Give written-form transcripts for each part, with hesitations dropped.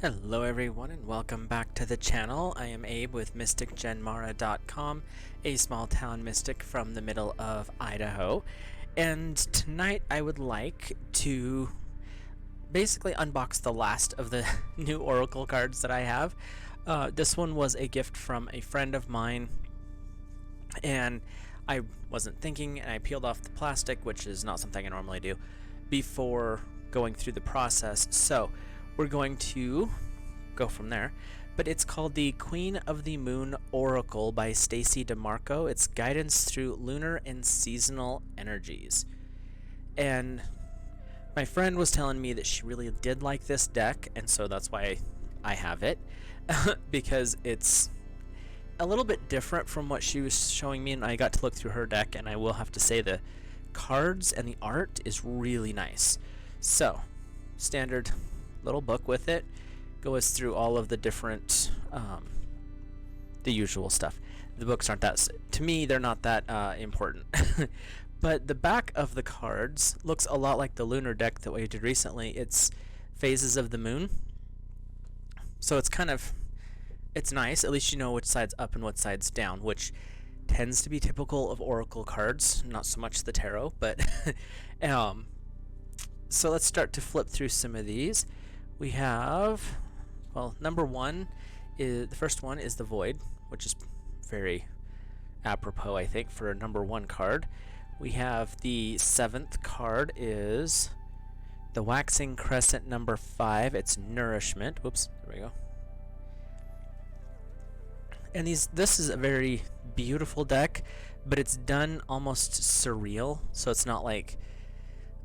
Hello everyone and welcome back to the channel. I am Abe with MysticGenMara.com, a small town mystic from the middle of Idaho. And tonight I would like to basically unbox the last of the new oracle cards that I have. This one was a gift from a friend of mine, and I wasn't thinking, and I peeled off the plastic, which is not something I normally do, before going through the process. So we're going to go from there. But it's called the Queen of the Moon Oracle by Stacey DeMarco. It's guidance through lunar and seasonal energies. And my friend was telling me that she really did like this deck, and so that's why I have it. Because it's a little bit different from what she was showing me, and I got to look through her deck, and I will have to say the cards and the art is really nice. So, standard little book with it goes through all of the different the usual stuff. The books aren't that, to me they're not that important. But the back of the cards looks a lot like the lunar deck that we did recently. It's phases of the moon, so it's nice. At least you know which side's up and what side's down, which tends to be typical of oracle cards, not so much the tarot. But so let's start to flip through some of these. We have, well, number one is, the first one is the Void, which is very apropos, I think, for a number one card. We have the seventh card is the Waxing Crescent number 5. It's Nourishment. Whoops, there we go. And this is a very beautiful deck, but it's done almost surreal. So it's not like,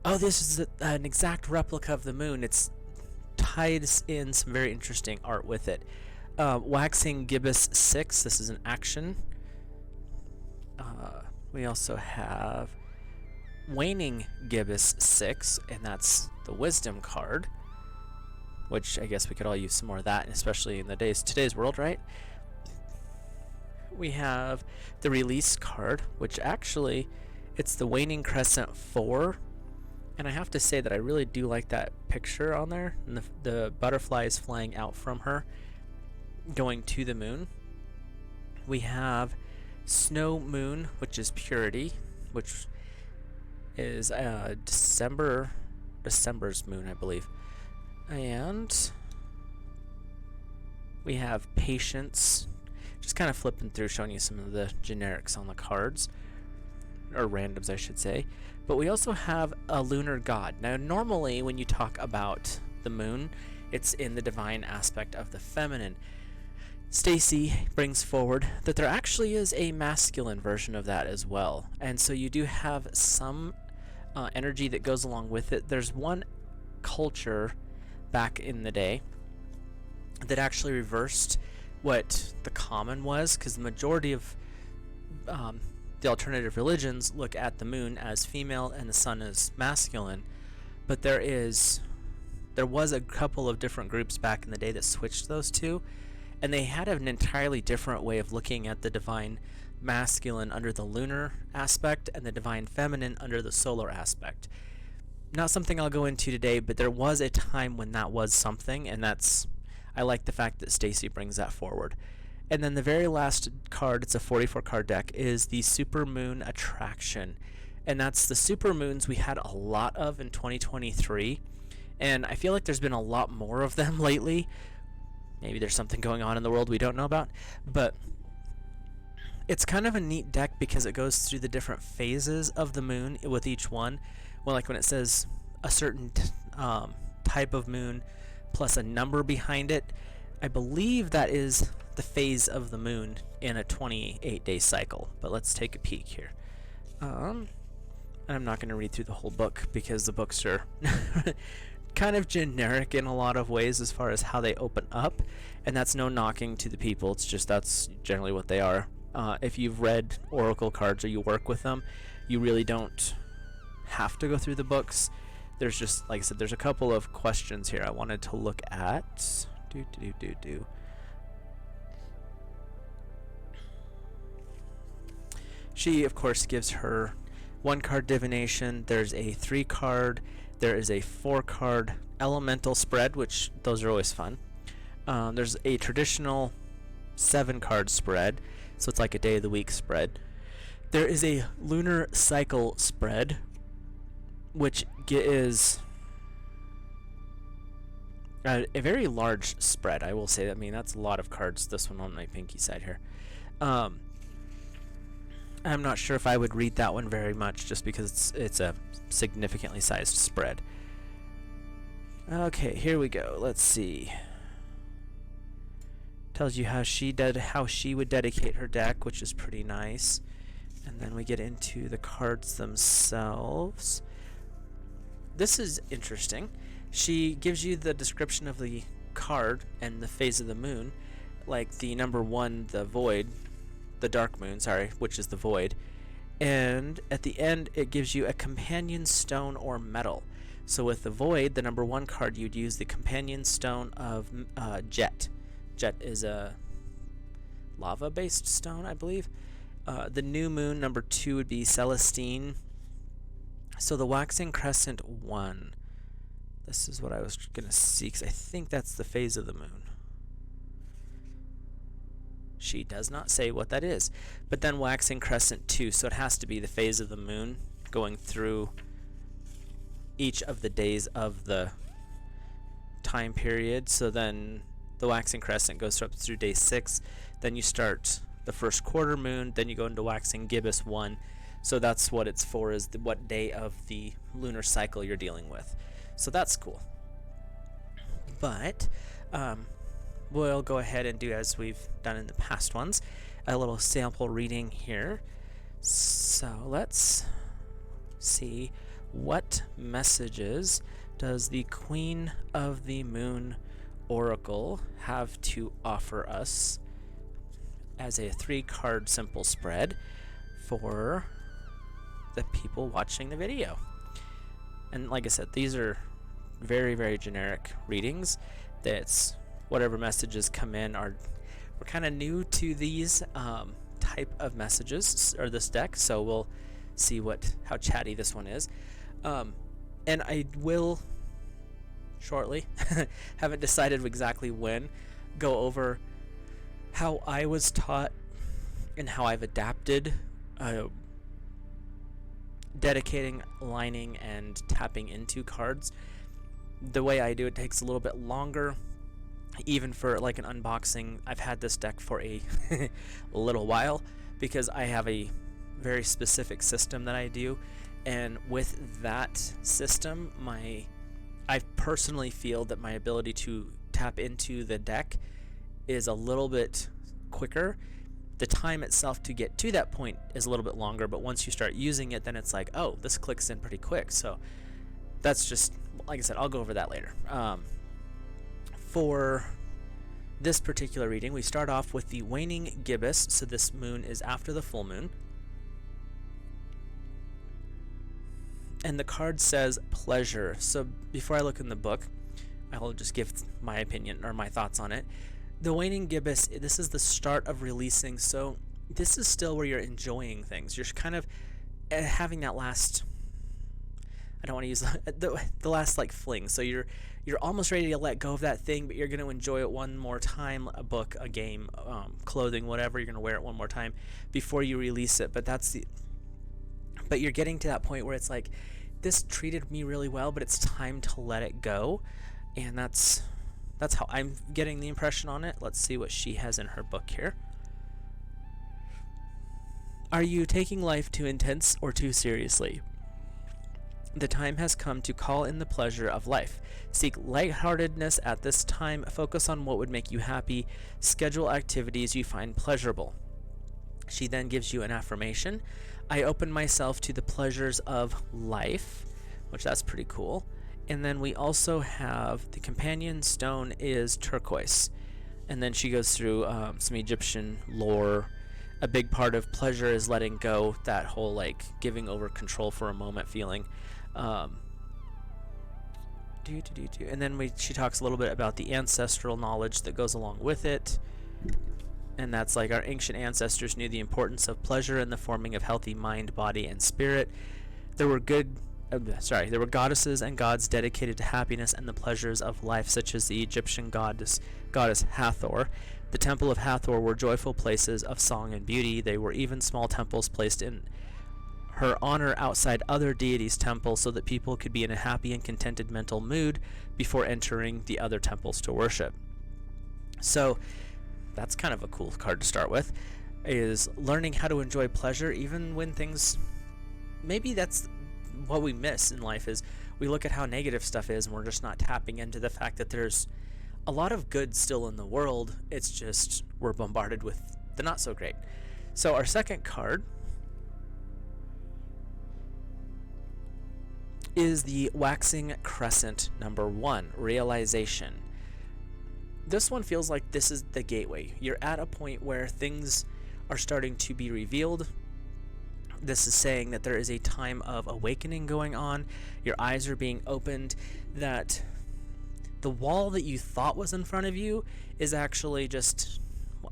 oh, this is an exact replica of the moon. It's ties in some very interesting art with it. Waxing Gibbous 6, this is an action. We also have Waning Gibbous 6, and that's the Wisdom card, which I guess we could all use some more of that, especially in today's world, right? We have the Release card, which actually, it's the Waning Crescent 4. And I have to say that I really do like that picture on there, and the butterfly is flying out from her, going to the moon. We have Snow Moon, which is Purity, which is December's moon, I believe. And we have Patience, just kind of flipping through, showing you some of the generics on the cards, or randoms, I should say. But we also have a lunar god. Now, normally when you talk about the moon, it's in the divine aspect of the feminine. Stacey brings forward that there actually is a masculine version of that as well. And so you do have some energy that goes along with it. There's one culture back in the day that actually reversed what the common was, because the majority of the alternative religions look at the moon as female and the sun as masculine. But there was a couple of different groups back in the day that switched those two, and they had an entirely different way of looking at the divine masculine under the lunar aspect and the divine feminine under the solar aspect. Not something I'll go into today, but there was a time when that was something, and I like the fact that Stacey brings that forward. And then the very last card, it's a 44 card deck, is the Supermoon Attraction. And that's the supermoons we had a lot of in 2023. And I feel like there's been a lot more of them lately. Maybe there's something going on in the world we don't know about. But it's kind of a neat deck because it goes through the different phases of the moon with each one. Well, like when it says a certain type of moon plus a number behind it, I believe that is the phase of the moon in a 28-day cycle. But let's take a peek here. And I'm not going to read through the whole book because the books are kind of generic in a lot of ways as far as how they open up, and that's no knocking to the people. It's just that's generally what they are. If you've read oracle cards or you work with them, you really don't have to go through the books. There's just, like I said, there's a couple of questions here I wanted to look at. She, of course, gives her 1-card divination. There's a 3-card. There is a 4-card elemental spread, which those are always fun. There's a traditional 7-card spread, so it's like a day of the week spread. There is a lunar cycle spread, which is a very large spread, I will say. I mean, that's a lot of cards, this one on my pinky side here. I'm not sure if I would read that one very much, just because it's a significantly sized spread. Okay, here we go. Let's see. Tells you how she would dedicate her deck, which is pretty nice. And then we get into the cards themselves. This is interesting. She gives you the description of the card and the phase of the moon, like the number 1, the void, the dark moon, sorry, which is the void. And at the end, it gives you a companion stone or metal. So with the void, the number 1 card, you'd use the companion stone of jet. Jet is a lava-based stone, I believe. The new moon, number 2, would be Celestine. So the waxing crescent 1. This is what I was going to see, because I think that's the phase of the moon. She does not say what that is. But then waxing crescent 2, so it has to be the phase of the moon going through each of the days of the time period. So then the waxing crescent goes up through day 6. Then you start the first quarter moon. Then you go into waxing gibbous 1. So that's what it's for, is what day of the lunar cycle you're dealing with. So that's cool. But we'll go ahead and do as we've done in the past ones, a little sample reading here. So let's see, what messages does the Queen of the Moon Oracle have to offer us as a 3-card simple spread for the people watching the video. And like I said, these are very, very generic readings. That's whatever messages come in we're kind of new to these type of messages, or this deck, so we'll see how chatty this one is. And I will shortly, haven't decided exactly when, go over how I was taught and how I've adapted dedicating, lining, and tapping into cards. The way I do it takes a little bit longer, even for like an unboxing. I've had this deck for a little while, because I have a very specific system that I do, and with that system, I personally feel that my ability to tap into the deck is a little bit quicker. The time itself to get to that point is a little bit longer, but once you start using it, then it's like, oh, this clicks in pretty quick. So that's just, like I said, I'll go over that later. For this particular reading, we start off with the waning gibbous, so this moon is after the full moon. And the card says pleasure. So before I look in the book, I'll just give my opinion or my thoughts on it. The waning gibbous, this is the start of releasing, so this is still where you're enjoying things. You're kind of having that last, I don't want to use the last like fling. So you're almost ready to let go of that thing, but you're going to enjoy it one more time, a book, a game, clothing, whatever. You're going to wear it one more time before you release it. But you're getting to that point where it's like, this treated me really well, but it's time to let it go. And that's how I'm getting the impression on it. Let's see what she has in her book here. Are you taking life too intense or too seriously? The time has come to call in the pleasure of life. Seek lightheartedness at this time. Focus on what would make you happy. Schedule activities you find pleasurable. She then gives you an affirmation. I open myself to the pleasures of life, which that's pretty cool. And then we also have the companion stone is turquoise. And then she goes through some Egyptian lore. A big part of pleasure is letting go, that whole like giving over control for a moment feeling. And then she talks a little bit about the ancestral knowledge that goes along with it. And that's like our ancient ancestors knew the importance of pleasure in the forming of healthy mind, body, and spirit. There were good there were goddesses and gods dedicated to happiness and the pleasures of life, such as the Egyptian goddess Hathor. The temple of Hathor were joyful places of song and beauty. They were even small temples placed in her honor outside other deities' temples so that people could be in a happy and contented mental mood before entering the other temples to worship. So that's kind of a cool card to start with, is learning how to enjoy pleasure even when things, maybe that's what we miss in life, is we look at how negative stuff is and we're just not tapping into the fact that there's a lot of good still in the world. It's just we're bombarded with the not so great. So our second card is the Waxing Crescent number 1, Realization. This one feels like this is the gateway. You're at a point where things are starting to be revealed. This is saying that there is a time of awakening going on. Your eyes are being opened, that the wall that you thought was in front of you is actually just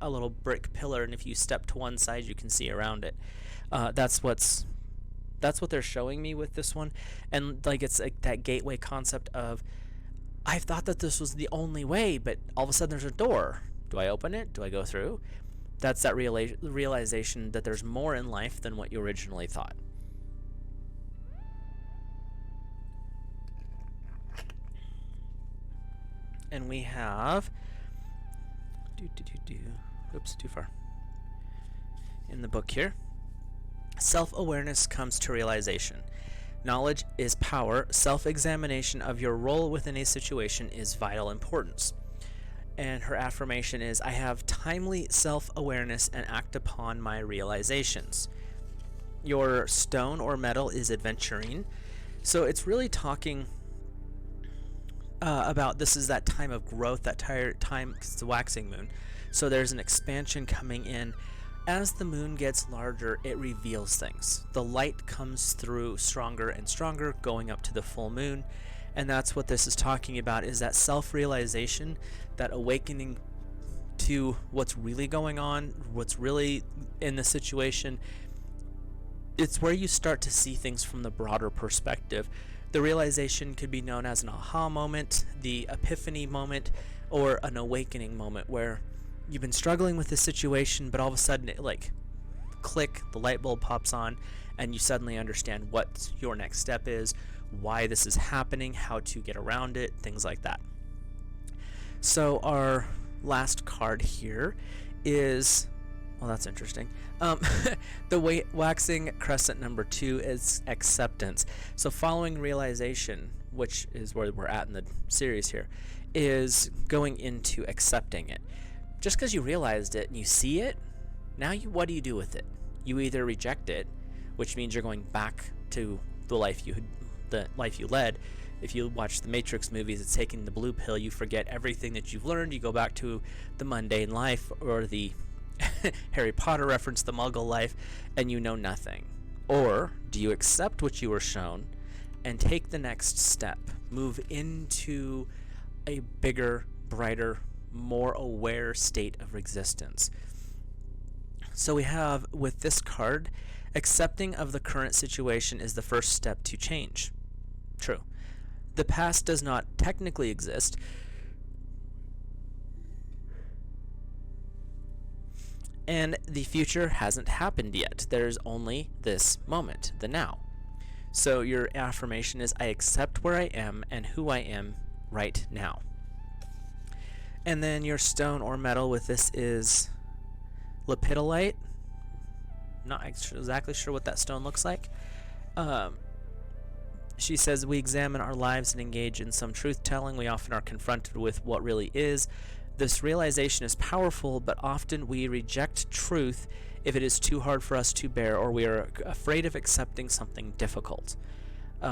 a little brick pillar, and if you step to one side you can see around it. That's what they're showing me with this one. And like, it's like that gateway concept of, I thought that this was the only way, but all of a sudden there's a door. Do I open it? Do I go through? That's that realization that there's more in life than what you originally thought. And we have oops, too far in the book here. Self-awareness comes to realization. Knowledge is power. Self-examination of your role within a situation is vital importance. And her affirmation is, I have timely self-awareness and act upon my realizations. Your stone or metal is adventuring. So it's really talking about, this is that time of growth, that time, because it's a waxing moon. So there's an expansion coming in. As the moon gets larger, it reveals things. The light comes through stronger and stronger, going up to the full moon. And that's what this is talking about, is that self-realization, that awakening to what's really going on, what's really in the situation. It's where you start to see things from the broader perspective. The realization could be known as an aha moment, the epiphany moment, or an awakening moment, where you've been struggling with this situation, but all of a sudden it, like, click, the light bulb pops on, and you suddenly understand what your next step is, why this is happening, how to get around it, things like that. So our last card here is, well, that's interesting. The Waxing Crescent number 2 is acceptance. So following realization, which is where we're at in the series here, is going into accepting it. Just because you realized it and you see it, now what do you do with it? You either reject it, which means you're going back to the life you led. If you watch the Matrix movies, it's taking the blue pill. You forget everything that you've learned. You go back to the mundane life, or the Harry Potter reference, the Muggle life, and you know nothing. Or do you accept what you were shown and take the next step, move into a bigger, brighter, more aware state of existence? So we have, with this card, accepting of the current situation is the first step to change. True. The past does not technically exist. And the future hasn't happened yet. There's only this moment, the now. So your affirmation is, I accept where I am and who I am right now. And then your stone or metal with this is lepidolite. Not exactly sure what that stone looks like. She says, we examine our lives and engage in some truth-telling. We often are confronted with what really is. This realization is powerful, but often we reject truth if it is too hard for us to bear, or we are afraid of accepting something difficult.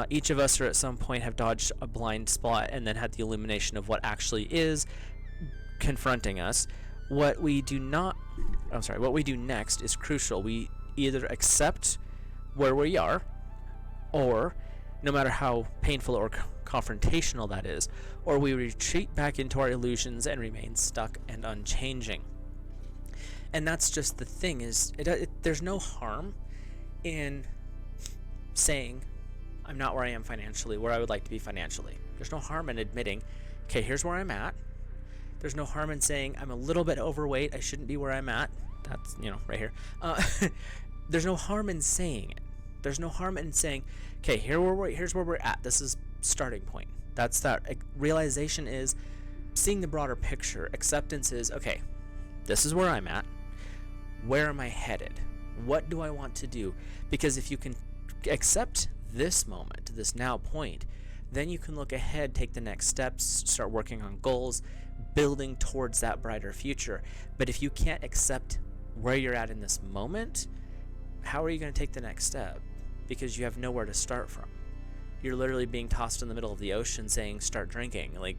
Each of us, or at some point, have dodged a blind spot and then had the illumination of what actually is confronting us. What we do next is crucial. We either accept where we are, or no matter how painful or confrontational that is, or we retreat back into our illusions and remain stuck and unchanging. And that's just the thing, is there's no harm in saying, I'm not where I am financially, where I would like to be financially. There's no harm in admitting, okay, here's where I'm at. There's no harm in saying I'm a little bit overweight. I shouldn't be where I'm at. That's, right here. There's no harm in saying it. There's no harm in saying, okay, here's where we're at. This is starting point. That's that. Realization is seeing the broader picture. Acceptance is, okay, this is where I'm at. Where am I headed? What do I want to do? Because if you can accept this moment, this now point, then you can look ahead, take the next steps, start working on goals, building towards that brighter future. But if you can't accept where you're at in this moment, how are you going to take the next step? Because you have nowhere to start from. You're literally being tossed in the middle of the ocean saying, start drinking. Like,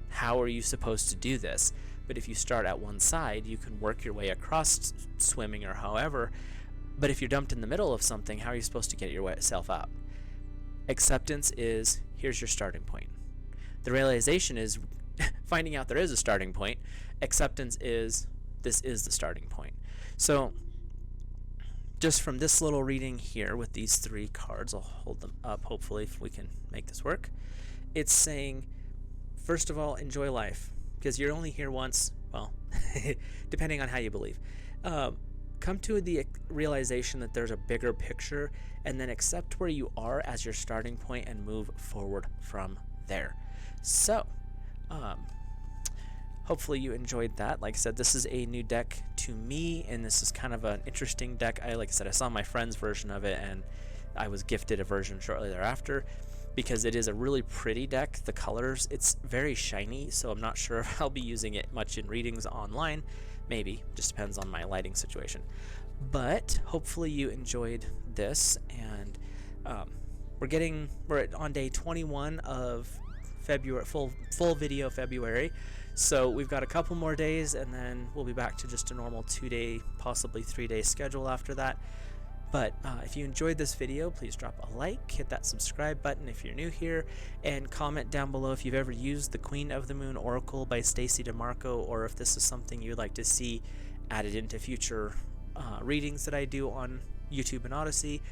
how are you supposed to do this? But if you start at one side, you can work your way across swimming or however. But if you're dumped in the middle of something, how are you supposed to get yourself out? Acceptance is, here's your starting point. The realization is finding out there is a starting point. Acceptance is, this is the starting point. So just from this little reading here with these 3 cards, I'll hold them up hopefully if we can make this work. It's saying, first of all, enjoy life, because you're only here once. Well, depending on how you believe. Come to the realization that there's a bigger picture, and then accept where you are as your starting point and move forward from there. So hopefully you enjoyed that. Like I said, this is a new deck to me, and this is kind of an interesting deck. Like I said, I saw my friend's version of it, and I was gifted a version shortly thereafter, because it is a really pretty deck. The colors, it's very shiny, so I'm not sure if I'll be using it much in readings online. Maybe, just depends on my lighting situation. But hopefully you enjoyed this, and we're on day 21 of February, full video February. So we've got a couple more days, and then we'll be back to just a normal 2-day, possibly 3-day schedule after that. But if you enjoyed this video, please drop a like, hit that subscribe button if you're new here, and comment down below if you've ever used the Queen of the Moon Oracle by Stacey DeMarco, or if this is something you'd like to see added into future readings that I do on YouTube and Odyssey.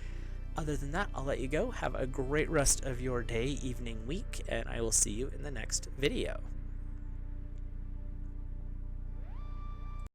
Other than that, I'll let you go. Have a great rest of your day, evening, week, and I will see you in the next video.